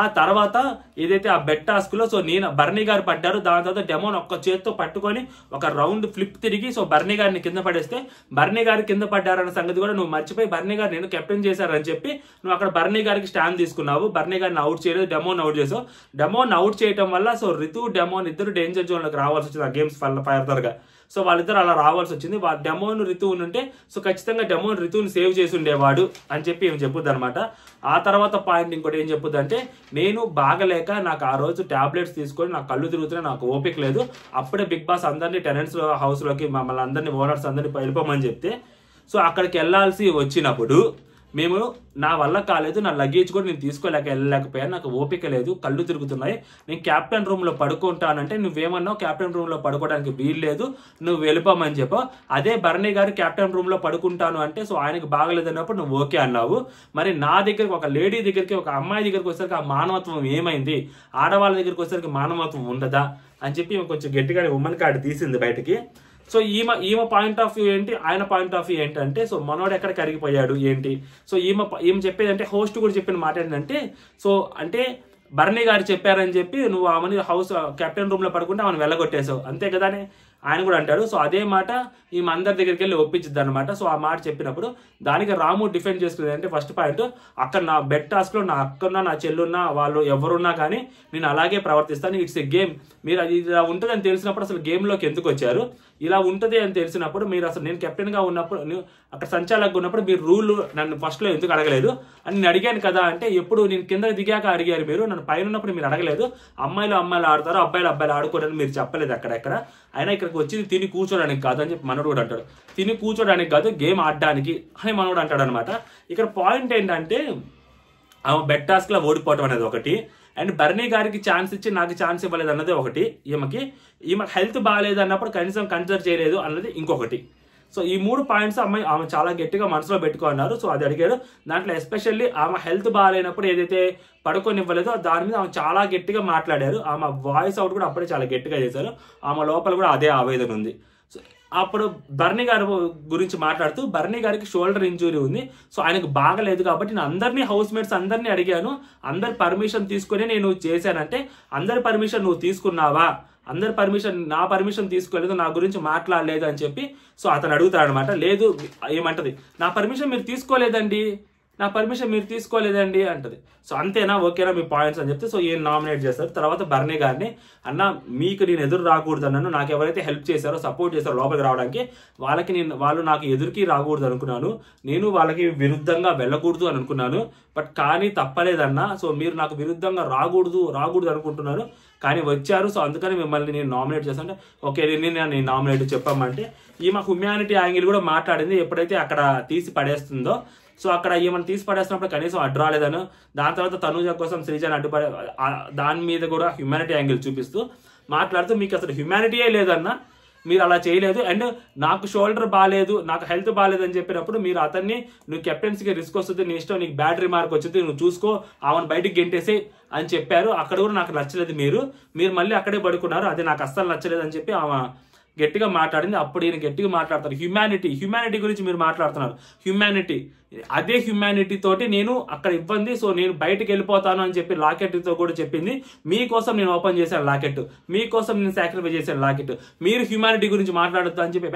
ఆ తర్వాత ఏదైతే ఆ బెడ్ టాస్క్ లో సో నేను బర్నీ గారు పడ్డారు. దాని తర్వాత డెమోన్ ఒక్క చేత్తో పట్టుకొని ఒక రౌండ్ ఫ్లిప్ తిరిగి సో బర్నీ గారిని కింద పడేస్తే బర్నీ గారు కింద పడ్డారన్న సంగతి కూడా నువ్వు మర్చిపోయి బర్నీ గారు నేను కెప్టెన్ చేశారని చెప్పి నువ్వు అక్కడ బర్నీ గారికి స్టాండ్ తీసుకున్నావు. బర్నీ గారిని అవుట్ చేయలేదు, డెమోన్ అవుట్ చేసావు. డెమోన్ అవుట్ చేయడం వల్ల సో రితు డెమోన్ ఇద్దరు డేంజర్ జోన్ లోకి రావాల్సి వచ్చింది ఆ గేమ్స్ ఫర్దర్ గా. సో వాళ్ళిద్దరు అలా రావాల్సి వచ్చింది. డెమోన్ రితువుని ఉంటే సో ఖచ్చితంగా డెమోన్ రితువుని సేవ్ చేసి ఉండేవాడు అని చెప్పి ఏం చెప్పుద్ది అనమాట. ఆ తర్వాత పాయింట్ ఇంకోటి ఏం చెప్పుద్ది అంటే నేను బాగలేక నాకు ఆ రోజు టాబ్లెట్స్ తీసుకొని నాకు కళ్ళు తిరుగుతున్నాయి, నాకు ఓపిక లేదు. అప్పుడే బిగ్ బాస్ అందరినీ టెనెంట్స్ హౌస్ లోకి మమ్మల్ని అందరినీ ఓనర్స్ అందరినీ వెళ్ళిపోమని చెప్తే సో అక్కడికి వెళ్ళాల్సి వచ్చినప్పుడు మేము నా వల్ల కాలేదు, నా లగేజ్ కూడా నేను వెళ్ళలేకపోయాను, నాకు ఓపిక లేదు, కళ్ళు తిరుగుతున్నాయి, నేను క్యాప్టెన్ రూమ్ లో పడుకుంటానంటే నువ్వేమన్నావు క్యాప్టెన్ రూమ్ లో పడుకోవడానికి వీలు లేదు, నువ్వు వెళ్ళిపోమని చెప్పావు. అదే బర్నీ గారు క్యాప్టెన్ రూమ్ లో పడుకుంటాను అంటే సో ఆయనకు బాగలేదు అన్నప్పుడు నువ్వు ఓకే అన్నావు. మరి నా దగ్గరికి ఒక లేడీ దగ్గరికి ఒక అమ్మాయి దగ్గరికి వచ్చేసరికి ఆ మానవత్వం ఏమైంది, ఆడవాళ్ళ దగ్గరికి వచ్చేసరికి మానవత్వం ఉండదా అని చెప్పి కొంచెం గట్టిగా ఉమ్మన్ కార్డు తీసింది బయటికి. సో ఈమె పాయింట్ ఆఫ్ వ్యూ ఏంటి, ఆయన పాయింట్ ఆఫ్ వ్యూ ఏంటంటే సో మనోడు ఎక్కడ కరిగిపోయాడు ఏంటి. సో ఈమె చెప్పేది అంటే హోస్ట్ కూడా చెప్పిన మాట ఏంటంటే సో అంటే బర్నీ గారు చెప్పారని చెప్పి నువ్వు ఆమెని హౌస్ కెప్టెన్ రూమ్ లో పడుకుంటే ఆమెను వెళ్ళగొట్టేసావు అంతే కదా అని ఆయన కూడా అంటాడు. సో అదే మాట ఈమె అందరి దగ్గరికి వెళ్ళి ఒప్పించిద్ది అనమాట. సో ఆ మాట చెప్పినప్పుడు దానికి రాము డిఫెండ్ చేసుకునేది అంటే ఫస్ట్ పాయింట్ అక్కడ నా బెడ్ టాస్క్ లో నా అక్కన్నా నా చెల్లున్నా వాళ్ళు ఎవరున్నా కానీ నేను అలాగే ప్రవర్తిస్తాను. ఇట్స్ ఎ గేమ్, మీరు అది ఇలా ఉంటుంది అని తెలిసినప్పుడు అసలు గేమ్ లోకి ఎందుకు వచ్చారు, ఇలా ఉంటుంది అని తెలిసినప్పుడు మీరు అసలు నేను కెప్టెన్ గా ఉన్నప్పుడు అక్కడ సంచాలకుగా ఉన్నప్పుడు మీరు రూల్ నన్ను ఫస్ట్ లో ఎందుకు అడగలేదు అని నేను అడిగాను కదా అంటే ఎప్పుడు నేను కింద దిగాక అడిగారు, మీరు నన్ను పైన ఉన్నప్పుడు మీరు అడగలేదు. అమ్మాయిలు ఆడతారు, అబ్బాయిలు ఆడుకోరని మీరు చెప్పలేదు అక్కడెక్కడ. అయినా ఇక్కడికి వచ్చింది తిని కూర్చోడానికి కాదు అని చెప్పి మనోడు కూడా అంటాడు. తిని కూర్చోడానికి కాదు గేమ్ ఆడడానికి అని మనోడు అంటాడు అనమాట. ఇక్కడ పాయింట్ ఏంటంటే ఆమె బెడ్ టాస్క్ లో ఓడిపోవటం అనేది ఒకటి, అండ్ బర్నీ గారికి ఛాన్స్ ఇచ్చి నాకు ఛాన్స్ ఇవ్వలేదు అన్నది ఒకటి, ఈమెకి హెల్త్ బాగాలేదు అన్నప్పుడు కనీసం కన్సిడర్ చేయలేదు అన్నది ఇంకొకటి. సో ఈ 3 పాయింట్స్ ఆమె చాలా గట్టిగా మనసులో పెట్టుకున్నారు. సో అది అడిగారు. దాంట్లో ఎస్పెషల్లీ ఆమె హెల్త్ బాగాలేనప్పుడు ఏదైతే పడుకొని ఇవ్వలేదో దాని మీద ఆమె చాలా గట్టిగా మాట్లాడారు. ఆమె వాయిస్ అవుట్ కూడా అప్పుడే చాలా గట్టిగా చేశారు. ఆమె లోపల కూడా అదే ఆవేదన ఉంది. సో అప్పుడు బర్నీ గారి గురించి మాట్లాడుతూ బర్నీ గారికి షోల్డర్ ఇంజురీ ఉంది, సో ఆయనకు బాగలేదు కాబట్టి నేను అందరినీ హౌస్ మేట్స్ అందరినీ అడిగాను, అందరి పర్మిషన్ తీసుకొని నేను చేశానంటే అందరి పర్మిషన్ నువ్వు తీసుకున్నావా, అందరి పర్మిషన్ నా పర్మిషన్ తీసుకోలేదు, నా గురించి మాట్లాడలేదు అని చెప్పి సో అతను అడుగుతాడు అనమాట. లేదు ఏమంటది, నా పర్మిషన్ మీరు తీసుకోలేదండి అంటది. సో అంతేనా, ఓకేనా మీ పాయింట్స్ అని చెప్తే సో ఈయన నామినేట్ చేస్తారు. తర్వాత బర్నీ గారిని అన్న మీకు నేను ఎదురు రాకూడదు అన్నాను, నాకు ఎవరైతే హెల్ప్ చేశారో సపోర్ట్ చేశారో లోపలికి రావడానికి వాళ్ళు నాకు ఎదురుకి రాకూడదు అనుకున్నాను, నేను వాళ్ళకి విరుద్ధంగా వెళ్ళకూడదు అని అనుకున్నాను, బట్ కానీ తప్పలేదన్నా. సో మీరు నాకు విరుద్ధంగా రాకూడదు అనుకుంటున్నాను కానీ వచ్చారు, సో అందుకని మిమ్మల్ని నేను నామినేట్ చేస్తాను. ఓకే నేను నామినేట్ చెప్పామంటే ఈమె హ్యూమానిటీ యాంగిల్ కూడా మాట్లాడింది. ఎప్పుడైతే అక్కడ తీసి పడేస్తుందో సో అక్కడ ఈమెను తీసి పడేస్తున్నప్పుడు కనీసం అడ్డు రాలేదను, దాని తర్వాత తనుజ కోసం శ్రీజాని అడ్డుపడే దాని మీద కూడా హ్యూమానిటీ యాంగిల్ చూపిస్తూ మాట్లాడుతూ మీకు అసలు హ్యూమానిటీయే లేదన్నా, మీరు అలా చేయలేదు, అండ్ నాకు షోల్డర్ బాగాలేదు, నాకు హెల్త్ బాగాలేదు అని చెప్పినప్పుడు మీరు అతన్ని నువ్వు కెప్టెన్సీకి రిస్క్ వస్తుంది, నీ ఇష్టం, నీకు బ్యాటరీ మార్క్ వచ్చింది, నువ్వు చూసుకో, ఆమెను బయటికి గెంటేసి అని చెప్పారు. అక్కడ కూడా నాకు నచ్చలేదు, మీరు మళ్ళీ అక్కడే పడుకున్నారు, అది నాకు అస్సలు నచ్చలేదు అని చెప్పి ఆమె గట్టిగా మాట్లాడింది. అప్పుడు ఈయన గట్టిగా మాట్లాడతారు. హ్యూమానిటీ గురించి మీరు మాట్లాడుతున్నారు, అదే హ్యూమానిటీ తోటి నేను అక్కడ ఇవ్వండి, సో నేను బయటకు వెళ్ళిపోతాను అని చెప్పి లాకెట్తో కూడా చెప్పింది. మీకోసం నేను ఓపెన్ చేశాను లాకెట్, మీకోసం నేను సాక్రిఫైస్ చేశాను లాకెట్, మీరు హ్యూమానిటీ గురించి మాట్లాడద్దు అని చెప్పి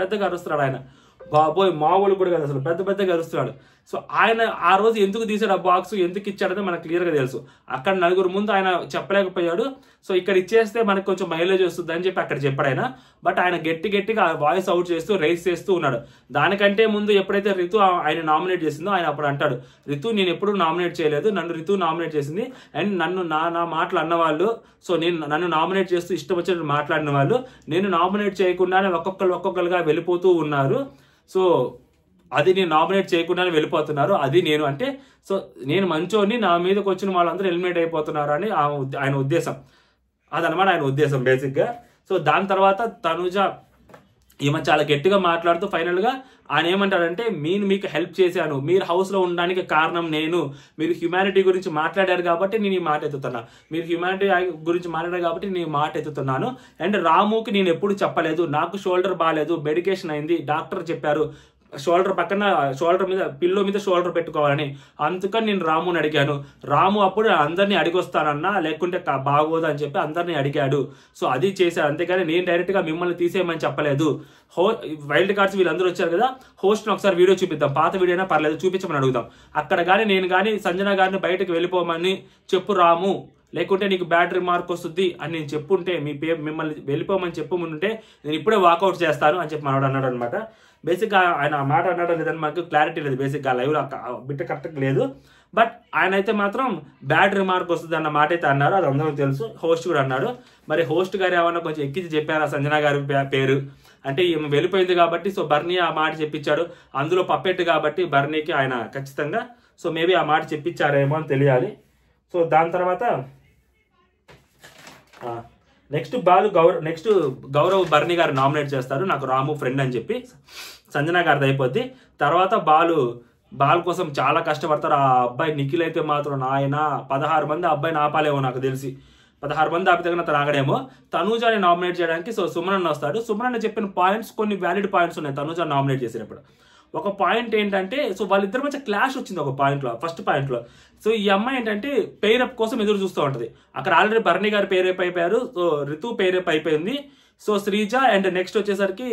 పెద్దగా అరుస్తున్నాడు ఆయన. బాబోయ్ మామూలు కూడా కదా, అసలు పెద్దగా అరుస్తున్నాడు. సో ఆయన ఆ రోజు ఎందుకు తీసాడు ఆ బాక్స్, ఎందుకు ఇచ్చాడని మనకు క్లియర్గా తెలుసు. అక్కడ నలుగురు ముందు ఆయన చెప్పలేకపోయాడు, సో ఇక్కడ ఇచ్చేస్తే మనకు కొంచెం మైలేజ్ వస్తుంది అని చెప్పి అక్కడ చెప్పాడు ఆయన. బట్ ఆయన గట్టిగా వాయిస్ అవుట్ చేస్తూ రైస్ చేస్తూ ఉన్నాడు. దానికంటే ముందు ఎప్పుడైతే రితు ఆయన నామినేట్ చేసిందో ఆయన అప్పుడు అంటాడు, రితు నేను ఎప్పుడు నామినేట్ చేయలేదు, నన్ను రితు నామినేట్ చేసింది, అండ్ నన్ను నా మాటలు అన్నవాళ్ళు, సో నన్ను నామినేట్ చేస్తూ ఇష్టం వచ్చినట్టు మాట్లాడిన వాళ్ళు నేను నామినేట్ చేయకుండానే ఒక్కొక్కరుగా వెళ్ళిపోతూ ఉన్నారు, సో అది నేను నామినేట్ చేయకుండానే వెళ్ళిపోతున్నారు, అది నేను అంటే సో నేను మంచోని, నా మీదకి వచ్చిన వాళ్ళందరూ ఎలిమినేట్ అయిపోతున్నారు అని ఆయన ఉద్దేశం, అదనమాట ఆయన ఉద్దేశం బేసిక్గా. సో దాని తర్వాత తనుజ ఈమె చాలా గట్టిగా మాట్లాడుతూ ఫైనల్గా ఆయన ఏమంటాడంటే మీకు హెల్ప్ చేశాను, మీరు హౌస్లో ఉండడానికి కారణం నేను, మీరు హ్యూమానిటీ గురించి మాట్లాడారు కాబట్టి నేను ఈ మాట ఎత్తుతున్నా, మీరు హ్యూమానిటీ గురించి మాట్లాడారు కాబట్టి నేను ఈ మాట ఎత్తుతున్నాను. అండ్ రాముకి నేను ఎప్పుడు చెప్పలేదు, నాకు షోల్డర్ బాగాలేదు, మెడికేషన్ అయింది, డాక్టర్ చెప్పారు, షోల్డర్ పక్కన షోల్డర్ మీద పిల్లో మీద షోల్డర్ పెట్టుకోవాలని. అందుకని నేను రాముని అడిగాను. రాము అప్పుడు అందరినీ అడిగొస్తానన్నా, లేకుంటే బాగోదు అని చెప్పి అందరినీ అడిగాడు. సో అది చేశాడు, అంతేగాని నేను డైరెక్ట్గా మిమ్మల్ని తీసేయమని చెప్పలేదు. వైల్డ్ కార్డ్స్ వీళ్ళందరూ వచ్చారు కదా, హోస్ట్ని ఒకసారి వీడియో చూపిద్దాం, పాత వీడియో అయినా పర్లేదు చూపించమని అడుగుదాం. అక్కడ కానీ నేను కానీ సంజన గారిని బయటకు వెళ్ళిపోమని చెప్పు రాము, లేకుంటే నీకు బ్యాడ్ రిమార్క్ వస్తుంది అని నేను చెప్పుంటే, మిమ్మల్ని వెళ్ళిపోమని చెప్పుంటే నేను ఇప్పుడే వాకౌట్ చేస్తాను అని చెప్పి మనవాడు అన్నాడు అనమాట. బేసిక్గా ఆయన ఆ మాట అన్నాడో లేదని మనకు క్లారిటీ లేదు, బేసిక్గా లైవ్లో బిట్ట కరెక్ట్గా లేదు. బట్ ఆయన అయితే మాత్రం బ్యాడ్ రిమార్క్ వస్తుంది అన్న మాట అయితే అన్నారు, అది అందరూ తెలుసు. హోస్ట్ కూడా అన్నాడు. మరి హోస్ట్ గారు ఏమన్నా కొంచెం ఎక్కించి చెప్పారా సంజన గారి పేరు అంటే ఈమె వెళ్ళిపోయింది కాబట్టి, సో బర్నీ ఆ మాట చెప్పించాడు. అందులో పప్పెట్టు కాబట్టి బర్నీకి ఆయన ఖచ్చితంగా సో మేబీ ఆ మాట చెప్పించారేమో అని తెలియాలి. సో దాని తర్వాత నెక్స్ట్ గౌరవ్ బర్నీ గారు నామినేట్ చేస్తారు, నాకు రాము ఫ్రెండ్ అని చెప్పి. సంజన గారిది అయిపోద్ది. తర్వాత బాల్ కోసం చాలా కష్టపడతారు. ఆ అబ్బాయి నిఖిల్ అయితే మాత్రం నాయన 16 మంది అబ్బాయిని ఆపాలేమో నాకు తెలిసి, 16 మంది ఆపితే కన్నా తను ఆగడేమో. తనూజాని నామినేట్ చేయడానికి సో సుమనన్న వస్తాడు. సుమనన్న చెప్పిన పాయింట్స్ కొన్ని వ్యాలిడ్ పాయింట్స్ ఉన్నాయి తనూజాని నామినేట్ చేసినప్పుడు. ఒక పాయింట్ ఏంటంటే, సో వాళ్ళిద్దరి మధ్య క్లాష్ వచ్చింది ఒక పాయింట్లో, ఫస్ట్ పాయింట్లో. సో ఈ అమ్మాయి ఏంటంటే పెయిరప్ కోసం ఎదురు చూస్తూ ఉంటుంది. అక్కడ ఆల్రెడీ బర్నీ గారు పేరప్ అయిపోయారు, సో రితు పేరప్ అయిపోయింది. సో శ్రీజ అండ్ నెక్స్ట్ వచ్చేసరికి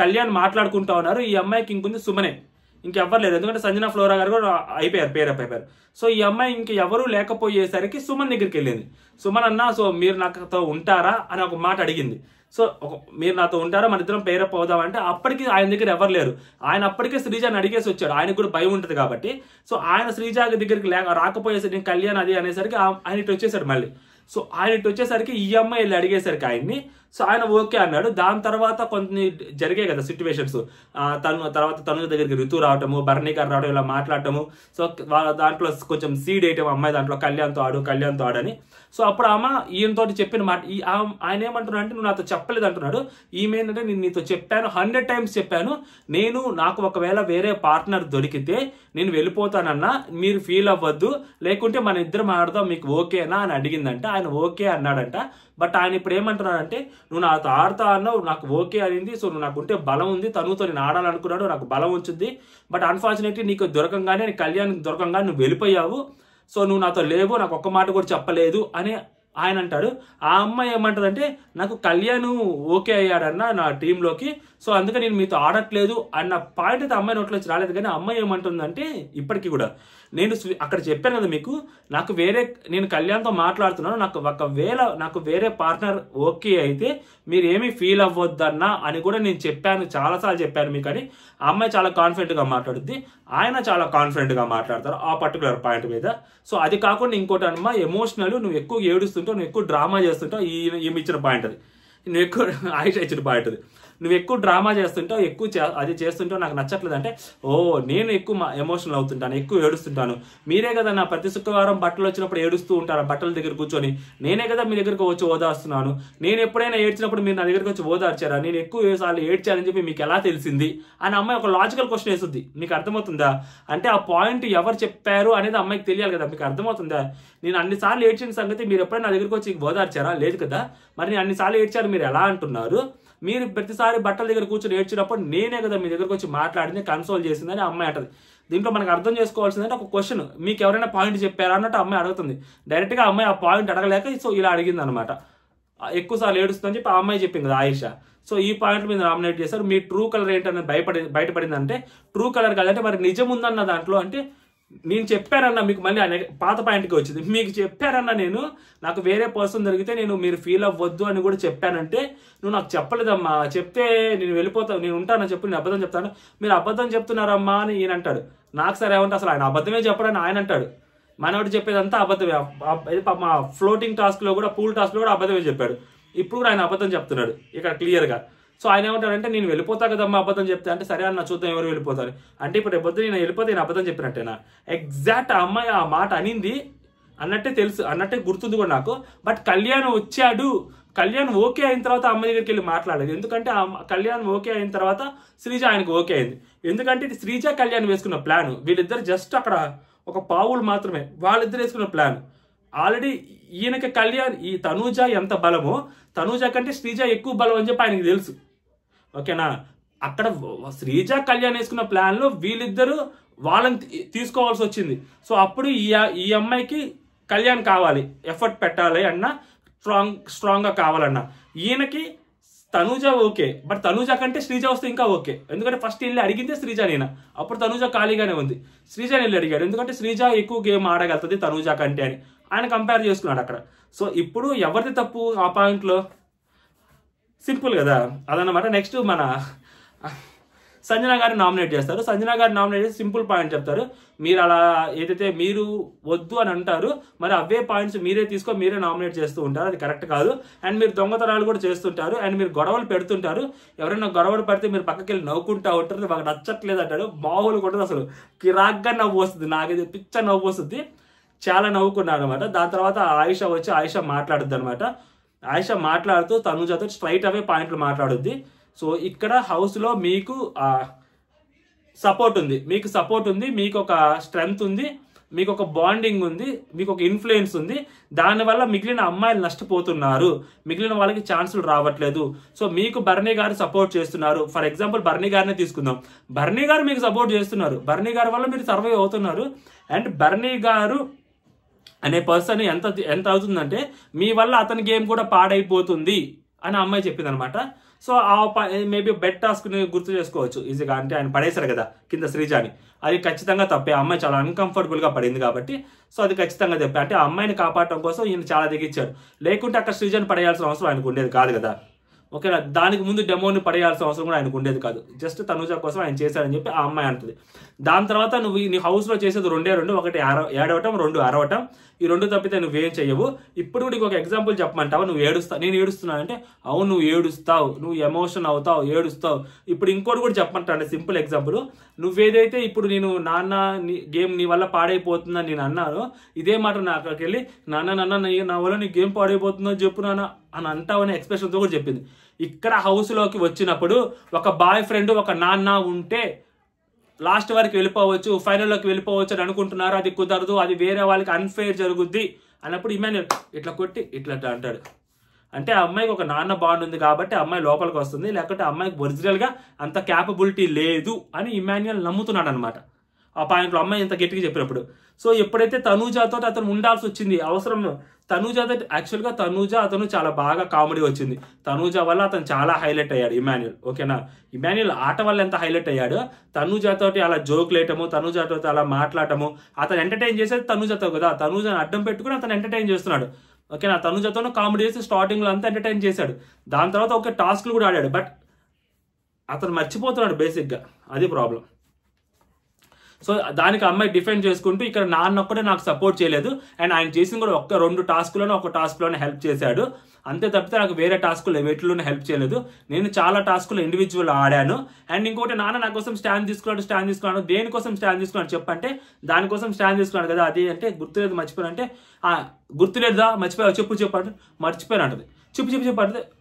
కళ్యాణ్ మాట్లాడుకుంటా ఉన్నారు. ఈ అమ్మాయికి ఇంకొంది సుమనే, ఇంకెవ్వరు లేదు, ఎందుకంటే సంజన ఫ్లోరా గారు కూడా పేరప్ అయిపోయారు. సో ఈ అమ్మాయి ఇంకెవరూ లేకపోయేసరికి సుమన్ దగ్గరికి వెళ్ళింది. సుమన్ అన్న సో మీరు నాతో ఉంటారా అని ఒక మాట అడిగింది. సో మీరు నాతో ఉంటారా, మన ఇద్దరం పేరప్ అవుదామంటే అప్పటికి ఆయన దగ్గర ఎవరు లేరు. ఆయన అప్పటికే శ్రీజాని అడిగేసి వచ్చాడు, ఆయనకు కూడా భయం ఉంటుంది కాబట్టి. సో ఆయన శ్రీజా దగ్గరికి రాకపోయేసరికి కళ్యాణ్ అది అనేసరికి ఆయన ఇటు వచ్చేసాడు మళ్ళీ. సో ఆయన ఇటు వచ్చేసరికి ఈ అమ్మాయి వెళ్ళి అడిగేసరికి ఆయన్ని, సో ఆయన ఓకే అన్నాడు. దాని తర్వాత కొన్ని జరిగాయి కదా సిచ్యువేషన్స్, తర్వాత తను దగ్గరికి రితు రావటము, బర్నీ గారు రావడం, ఇలా మాట్లాడటము. సో దాంట్లో కొంచెం సీడ్ వేయటం అమ్మాయి దాంట్లో, కళ్యాణ్తో ఆడని. సో అప్పుడు ఆమె ఈయనతో చెప్పిన మాట, ఆయన ఏమంటున్నాడు అంటే నువ్వు నాతో చెప్పలేదు అంటున్నాడు. ఈమె ఏంటంటే నేను నీతో చెప్పాను, 100 times చెప్పాను, నాకు ఒకవేళ వేరే పార్ట్నర్ దొరికితే నేను వెళ్ళిపోతానన్నా, మీరు ఫీల్ అవ్వద్దు, లేకుంటే మన ఇద్దరం ఆడదాం, మీకు ఓకేనా అని అడిగిందంట. ఆయన ఓకే అన్నాడంట. బట్ ఆయన ఇప్పుడు ఏమంటున్నాడంటే నువ్వు నాతో ఆడతా అన్నావు, నాకు ఓకే అనింది, సో నువ్వు నాకుంటే బలం ఉంది, తనుతో నేను ఆడాలనుకున్నాడు, నాకు బలం వచ్చింది. బట్ అన్ఫార్చునేట్లీ నీకు దొరకంగానే, కళ్యాణ్కి దొరకంగానే నువ్వు వెళ్ళిపోయావు, సో నువ్వు నాతో లేవు, నాకు ఒక్క మాట కూడా చెప్పలేదు అని ఆయన అంటాడు. ఆ అమ్మాయి ఏమంటదంటే నాకు కళ్యాణ్ ఓకే అయ్యాడన్న నా టీంలోకి, సో అందుకే నేను మీతో ఆడట్లేదు అన్న పాయింట్ అయితే అమ్మాయి నోట్లో వచ్చి రాలేదు. కానీ అమ్మాయి ఏమంటుందంటే ఇప్పటికీ కూడా నేను అక్కడ చెప్పాను కదా మీకు, నేను కళ్యాణ్తో మాట్లాడుతున్నాను, నాకు వేరే పార్ట్నర్ ఓకే అయితే మీరు ఏమీ ఫీల్ అవ్వద్దన్నా అని కూడా నేను చెప్పాను, చాలాసార్లు చెప్పాను మీకు అని. ఆ అమ్మాయి చాలా కాన్ఫిడెంట్గా మాట్లాడుద్ది, ఆయన చాలా కాన్ఫిడెంట్గా మాట్లాడతారు ఆ పర్టికులర్ పాయింట్ మీద. సో అది కాకుండా ఇంకోటి అమ్మా, ఎమోషనల్, నువ్వు ఎక్కువ ఏడుస్తుంటావు, నువ్వు ఎక్కువ డ్రామా చేస్తుంటావు. ఈమె ఇచ్చిన పాయింట్ అది, నువ్వు ఎక్కువ ఆయుష ఇచ్చిన పాయింట్ అది, నువ్వు ఎక్కువ డ్రామా చేస్తుంటావు, అది చేస్తుంటావు, నాకు నచ్చట్లేదు అంటే, నేను ఎక్కువ ఎమోషనల్ అవుతుంటాను, ఎక్కువ ఏడుస్తుంటాను. మీరే కదా నా ప్రతి శుక్రవారం బట్టలు వచ్చినప్పుడు ఏడుస్తూ ఉంటారు బట్టల దగ్గర కూర్చొని, నేనే కదా మీ దగ్గరకు వచ్చి ఓదార్స్తున్నాను. నేను ఎప్పుడైనా ఏడ్చినప్పుడు మీరు నా దగ్గరకు వచ్చి ఓదార్చారా, నేను ఎక్కువ సార్లు ఏడ్చానని చెప్పి మీకు ఎలా తెలిసింది అని అమ్మాయి ఒక లాజికల్ క్వశ్చన్ వేస్తుంది. మీకు అర్థమవుతుందా? అంటే ఆ పాయింట్ ఎవరు చెప్పారు అనేది అమ్మాయికి తెలియాలి కదా. మీకు అర్థమవుతుందా? నేను అన్నిసార్లు ఏడ్చిన సంగతి మీరు ఎప్పుడైనా నా దగ్గరకు వచ్చి ఓదార్చారా? లేదు కదా. మరి నేను అన్నిసార్లు ఏడ్చారు మీరు ఎలా అంటున్నారు? మీరు ప్రతిసారి బట్టల దగ్గర కూర్చొని ఏడ్చినప్పుడు నేనే కదా మీ దగ్గరకు వచ్చి మాట్లాడింది, కన్సోల్ చేసిందని అమ్మాయి అంటది. దీంట్లో మనకు అర్థం చేసుకోవాల్సిందంటే ఒక క్వశ్చన్, మీకు ఎవరైనా పాయింట్ చెప్పారా అన్నట్టు అమ్మాయి అడుగుతుంది. డైరెక్ట్గా అమ్మాయి ఆ పాయింట్ అడగలేక సో ఇలా అడిగింది అనమాట. ఎక్కువసార్లు ఏడుస్తుందని చెప్పి ఆ అమ్మాయి చెప్పింది కదా ఆయిషా. సో ఈ పాయింట్ మీద నామినేట్ చేశారు. మీ ట్రూ కలర్ ఏంటనేది బయటపడిందంటే, ట్రూ కలర్ కాదంటే మరి నిజం ఉందన్న దాంట్లో అంటే నేను చెప్పారన్నా మీకు, మళ్ళీ పాత పాయింట్కి వచ్చింది, మీకు చెప్పారన్నా నాకు వేరే పర్సన్ దొరికితే మీరు ఫీల్ అవ్వద్దు అని కూడా చెప్పానంటే నువ్వు నాకు చెప్పలేదమ్మా, చెప్తే నేను వెళ్ళిపోతాను, నేను ఉంటానని చెప్పి నేను అబద్ధం చెప్తాను, మీరు అబద్ధం చెప్తున్నారమ్మా అని ఈయన అంటాడు. నాకు సరే ఏమంటే అసలు ఆయన అబద్ధమే చెప్పడని ఆయన అంటాడు. మనవాడు చెప్పేదంతా అబద్ధమే. మా ఫ్లోటింగ్ టాస్క్లో కూడా, పూల్ టాస్క్లో కూడా అబద్ధమే చెప్పాడు. ఇప్పుడు కూడా ఆయన అబద్ధం చెప్తున్నాడు ఇక్కడ క్లియర్గా. సో ఆయన ఏమంటాడంటే నేను వెళ్ళిపోతా కదమ్మా అబద్ధం చెప్తే, అంటే సరే అన్న చూద్దాం ఎవరు వెళ్ళిపోతారు అంటే, ఇప్పుడు రేపొద్దు నేను వెళ్ళిపోతే నేను అబద్ధం చెప్పినట్టేనా? ఎగ్జాక్ట్ ఆ అమ్మాయి ఆ మాట అనింది అన్నట్టే తెలుసు, అన్నట్టే గుర్తుంది కూడా నాకు. బట్ కళ్యాణ్ వచ్చాడు, కళ్యాణ్ ఓకే అయిన తర్వాత అమ్మాయి దగ్గరికి వెళ్ళి మాట్లాడలేదు. ఎందుకంటే కళ్యాణ్ ఓకే అయిన తర్వాత శ్రీజ ఆయనకు ఓకే అయింది. ఎందుకంటే ఇది శ్రీజ కళ్యాణ్ వేసుకున్న ప్లాన్, వీళ్ళిద్దరు జస్ట్ అక్కడ ఒక పావులు మాత్రమే, వాళ్ళిద్దరు వేసుకున్న ప్లాన్. ఆల్రెడీ ఈయనకి కళ్యాణ్, ఈ తనూజ ఎంత బలమో, తనూజ కంటే శ్రీజ ఎక్కువ బలం అని చెప్పి ఆయనకి తెలుసు. ఓకేనా? అక్కడ శ్రీజ కళ్యాణ్ వేసుకున్న ప్లాన్లో వీళ్ళిద్దరూ వాళ్ళని తీసుకోవాల్సి వచ్చింది. సో అప్పుడు ఈ అమ్మాయికి కళ్యాణ్ కావాలి, ఎఫర్ట్ పెట్టాలి అన్న, స్ట్రాంగ్గా కావాలన్నా. ఈయనకి తనూజ ఓకే, బట్ తనూజ కంటే శ్రీజ వస్తే ఇంకా ఓకే. ఎందుకంటే ఫస్ట్ వెళ్ళి అడిగిందే శ్రీజ నేను, అప్పుడు తనూజ ఖాళీగానే ఉంది. శ్రీజ వెళ్ళి అడిగాడు, ఎందుకంటే శ్రీజ ఎక్కువ గేమ్ ఆడగలుగుతుంది తనూజ కంటే అని ఆయన కంపేర్ చేసుకున్నాడు అక్కడ. సో ఇప్పుడు ఎవరిది తప్పు ఆ పాయింట్లో? సింపుల్ కదా అదనమాట. నెక్స్ట్ మన సంజన గారిని నామినేట్ చేస్తారు. సంజన గారిని నామినేట్ చేసి సింపుల్ పాయింట్ చెప్తారు, మీరు అలా ఏదైతే మీరు వద్దు అని అంటారు, మరి అవే పాయింట్స్ మీరే తీసుకొని మీరే నామినేట్ చేస్తూ ఉంటారు, అది కరెక్ట్ కాదు. అండ్ మీరు దొంగతనాలు కూడా చేస్తుంటారు, అండ్ మీరు గొడవలు పెడుతుంటారు. ఎవరైనా గొడవలు పడితే మీరు పక్కకి వెళ్ళి నవ్వుకుంటా ఉంటారు, మాకు నచ్చట్లేదు అంటాడు. మామూలు కూడా అసలు కిరాక్గా నవ్వు వస్తుంది, నాకైతే పిచ్చ నవ్వు వస్తుంది. చాలా నవ్వుకున్నాను అనమాట. దాని తర్వాత ఆయిషా వచ్చి ఆయిషా మాట్లాడుద్ది అనమాట. ఆయిషా మాట్లాడుతూ తనూజతో స్ట్రైట్ అవే పాయింట్లు మాట్లాడుద్ది. సో ఇక్కడ హౌస్లో మీకు సపోర్ట్ ఉంది, మీకు ఒక స్ట్రెంగ్త్ ఉంది, మీకు ఒక బాండింగ్ ఉంది, మీకు ఒక ఇన్ఫ్లుయెన్స్ ఉంది. దానివల్ల మిగిలిన అమ్మాయిలు నష్టపోతున్నారు, మిగిలిన వాళ్ళకి ఛాన్సులు రావట్లేదు. సో మీకు బర్నీ గారు సపోర్ట్ చేస్తున్నారు. ఫర్ ఎగ్జాంపుల్ బర్నీ గారినే తీసుకుందాం. బర్నీ గారు మీకు సపోర్ట్ చేస్తున్నారు, బర్నీ గారి వల్ల మీరు సర్వైవ్ అవుతున్నారు. అండ్ బర్నీ గారు అనే పర్సన్ ఎంత అవుతుందంటే మీ వల్ల అతని గేమ్ కూడా పాడైపోతుంది అని అమ్మాయి చెప్పింది అనమాట. సో మేబీ బెట్ టాస్క్ ని గుర్తు చేసుకోవచ్చు ఈజీగా. అంటే ఆయన పడేశారు కదా కింద శ్రీజాని, అది ఖచ్చితంగా తప్పే. ఆ అమ్మాయి చాలా అన్కంఫర్టబుల్ గా పడింది కాబట్టి సో అది ఖచ్చితంగా తప్పే. అంటే ఆ అమ్మాయిని కాపాడటం కోసం ఈయన చాలా దిగిచ్చాడు, లేకుంటే అక్కడ శ్రీజాని పడేయాల్సిన అవసరం ఆయనకు ఉండేది కాదు కదా. ఓకేనా, దానికి ముందు డెమోని పడేయాల్సిన అవసరం కూడా ఆయనకు ఉండేది కాదు. జస్ట్ తనూజ కోసం ఆయన చేశాడని చెప్పి ఆ అమ్మాయి అంటుంది. దాని తర్వాత నువ్వు నీ హౌస్లో చేసేది రెండే రెండు, ఒకటి ఏడవటం, రెండు అరవటం. ఈ రెండు తప్పితే నువ్వేం చెయ్యవు. ఇప్పుడు నీకు ఒక ఎగ్జాంపుల్ చెప్పమంటావా? నువ్వు నేను ఏడుస్తున్నాను అంటే అవును నువ్వు ఏడుస్తావు, నువ్వు ఎమోషన్ అవుతావు, ఏడుస్తావు. ఇప్పుడు ఇంకోటి కూడా చెప్పమంటాను, సింపుల్ ఎగ్జాంపుల్. నువ్వేదైతే ఇప్పుడు నేను నాన్న గేమ్ నీ వల్ల పాడైపోతుందని నేను అన్నాను, ఇదే మాట నా అక్కడికి వెళ్ళి నాన్న నా వల్ల నీ గేమ్ పాడైపోతుందని చెప్పు నాన్న అని అంటావనే ఎక్స్ప్రెషన్తో కూడా చెప్పింది. ఇక్కడ హౌస్లోకి వచ్చినప్పుడు ఒక బాయ్ ఫ్రెండ్ ఒక నాన్న ఉంటే లాస్ట్ వరకు వెళ్ళిపోవచ్చు, ఫైనల్లోకి వెళ్ళిపోవచ్చు అని అనుకుంటున్నారు. అది కుదరదు, అది వేరే వాళ్ళకి అన్ఫేర్ జరుగుద్ది అన్నప్పుడు ఇమాన్యుయల్ ఇట్లా కొట్టి ఇట్లా అంటాడు. అంటే ఆ అమ్మాయికి ఒక నాన్న బాండ్ ఉంది కాబట్టి అమ్మాయి లోపలికి వస్తుంది, లేకపోతే అమ్మాయికి ఒరిజినల్గా అంత క్యాపబిలిటీ లేదు అని ఇమాన్యుయల్ నమ్ముతున్నాడు అనమాట ఆ పాయింట్లో అమ్మాయి ఇంత గట్టిగా చెప్పినప్పుడు. సో ఎప్పుడైతే తనూజాతో అతను ఉండాల్సి వచ్చింది అవసరం, తనూజాతో యాక్చువల్గా అతను చాలా బాగా కామెడీ వచ్చింది. తనూజ వల్ల అతను చాలా హైలైట్ అయ్యాడు ఇమాన్యుయల్. ఓకేనా, ఇమాన్యుయల్ ఆట వల్ల ఎంత హైలైట్ అయ్యాడు, తనూజాతోటి అలా జోకులు వేయటము, తనూజాతో అలా మాట్లాడటము, అతను ఎంటర్టైన్ చేసేది తనూజాతో కదా. తనూజని అడ్డం పెట్టుకుని అతను ఎంటర్టైన్ చేస్తున్నాడు. ఓకేనా, తనూజతోనే కామెడీ చేసి స్టార్టింగ్లో అంతా ఎంటర్టైన్ చేశాడు. దాని తర్వాత ఒక టాస్క్లు కూడా ఆడాడు, బట్ అతను మర్చిపోతున్నాడు బేసిక్గా, అది ప్రాబ్లం. సో దానికి అమ్మాయి డిఫెండ్ చేసుకుంటూ ఇక్కడ నాన్న ఒక్కడే నాకు సపోర్ట్ చేయలేదు, అండ్ ఆయన చేసింది కూడా ఒక టాస్క్లోనే హెల్ప్ చేశాడు, అంతే తప్పితే నాకు వేరే టాస్కులు వేటిలోనే హెల్ప్ చేయలేదు. నేను చాలా టాస్కులు ఇండివిజువల్ ఆడాను. అండ్ ఇంకోటి నాన్న నా కోసం స్టాండ్ తీసుకున్నాడు. దేనికోసం స్టాండ్ తీసుకున్నాడు చెప్పంటే దానికోసం స్టాండ్ తీసుకున్నాడు కదా, అది అంటే గుర్తులేదు మర్చిపోయాను అంటే గుర్తులేదా మర్చిపోయావు చెప్పు అంటే మర్చిపోయాను అంటది. చెప్పు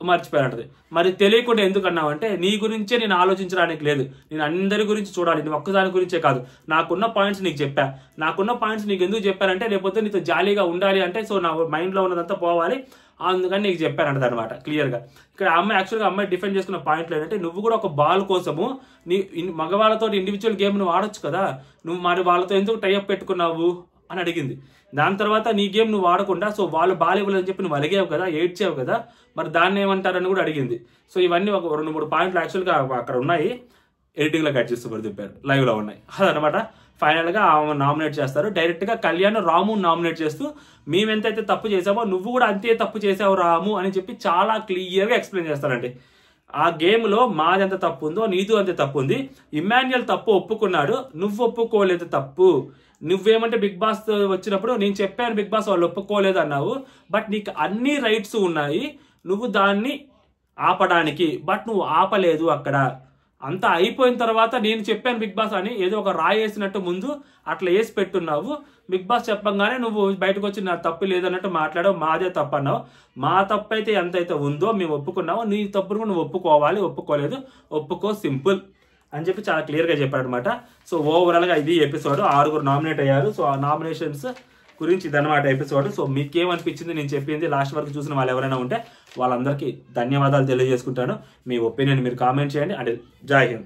మర్చిపోయానంటది. మరి తెలియకుండా ఎందుకు అన్నావంటే నీ గురించే నేను ఆలోచించడానికి లేదు, నేను అందరి గురించి చూడాలి, నేను ఒక్కదాని గురించే కాదు, నాకున్న పాయింట్స్ నీకు చెప్పా. నాకున్న పాయింట్స్ నీకు ఎందుకు చెప్పానంటే లేకపోతే నీతో జాలీగా ఉండాలి అంటే, సో నా మైండ్లో ఉన్నదంతా పోవాలి, అందుకని నీకు చెప్పానంటది అనమాట క్లియర్గా. ఇక్కడ అమ్మాయి డిఫెండ్ చేసుకున్న పాయింట్లు ఏంటంటే నువ్వు కూడా ఒక బాల్ కోసము నీ మగవాళ్ళతో ఇండివిజువల్ గేమ్ నువ్వు ఆడొచ్చు కదా, నువ్వు మరి వాళ్ళతో ఎందుకు టైఅప్ పెట్టుకున్నావు అని అడిగింది. దాని తర్వాత నీ గేమ్ నువ్వు ఆడకుండా సో వాళ్ళు బాల్ ఇవ్వాలని చెప్పి నువ్వు అలిగావు కదా, ఏడ్చావు కదా, మరి దాన్ని ఏమంటారని కూడా అడిగింది. సో ఇవన్నీ ఒక 2-3 పాయింట్లు యాక్చువల్గా అక్కడ ఉన్నాయి, ఎడిటింగ్లో కట్ చేస్తూ కూడా చెప్పారు, లైవ్లో ఉన్నాయి అదనమాట. ఫైనల్గా నామినేట్ చేస్తారు డైరెక్ట్గా. కళ్యాణ్ రాము నామినేట్ చేస్తూ మేము ఎంతైతే తప్పు చేసామో నువ్వు కూడా అంతే తప్పు చేసావు రాము అని చెప్పి చాలా క్లియర్గా ఎక్స్ప్లెయిన్ చేస్తారండి. ఆ గేమ్లో మాది ఎంత తప్పు ఉందో నీదు అంతే తప్పు ఉంది. ఇమాన్యుయల్ తప్పు ఒప్పుకున్నాడు, నువ్వు ఒప్పుకోలేదు తప్పు. నువ్వేమంటే బిగ్ బాస్ వచ్చినప్పుడు నేను చెప్పాను బిగ్ బాస్ వాళ్ళు ఒప్పుకోలేదు అన్నావు, బట్ నీకు అన్ని రైట్స్ ఉన్నాయి నువ్వు దాన్ని ఆపడానికి, బట్ నువ్వు ఆపలేదు. అక్కడ అంతా అయిపోయిన తర్వాత నేను చెప్పాను బిగ్ బాస్ అని ఏదో ఒక రాయి వేసినట్టు ముందు అట్లా వేసి పెట్టున్నావు. బిగ్ బాస్ చెప్పంగానే నువ్వు బయటకు వచ్చి నా తప్పు లేదన్నట్టు మాట్లాడావు, మాదే తప్పు అన్నావు. మా తప్పు అయితే ఎంతైతే ఉందో మేము ఒప్పుకున్నావు, నీ తప్పును కూడా నువ్వు ఒప్పుకోవాలి, ఒప్పుకోలేదు ఒప్పుకో, సింపుల్ అని చెప్పి చాలా క్లియర్గా చెప్పాడు అనమాట. సో ఓవరాల్గా ఇది ఎపిసోడ్ 6 నామినేట్ అయ్యారు. సో ఆ నామినేషన్స్ గురించి ఇదన్నమాట ఎపిసోడ్. సో మీకేమనిపించింది నేను చెప్పింది లాస్ట్ వరకు చూసిన వాళ్ళు ఎవరైనా ఉంటే వాళ్ళందరికీ ధన్యవాదాలు తెలియజేసుకుంటాను. మీ ఒపీనియన్ మీరు కామెంట్ చేయండి. అండ్ జై హింద్.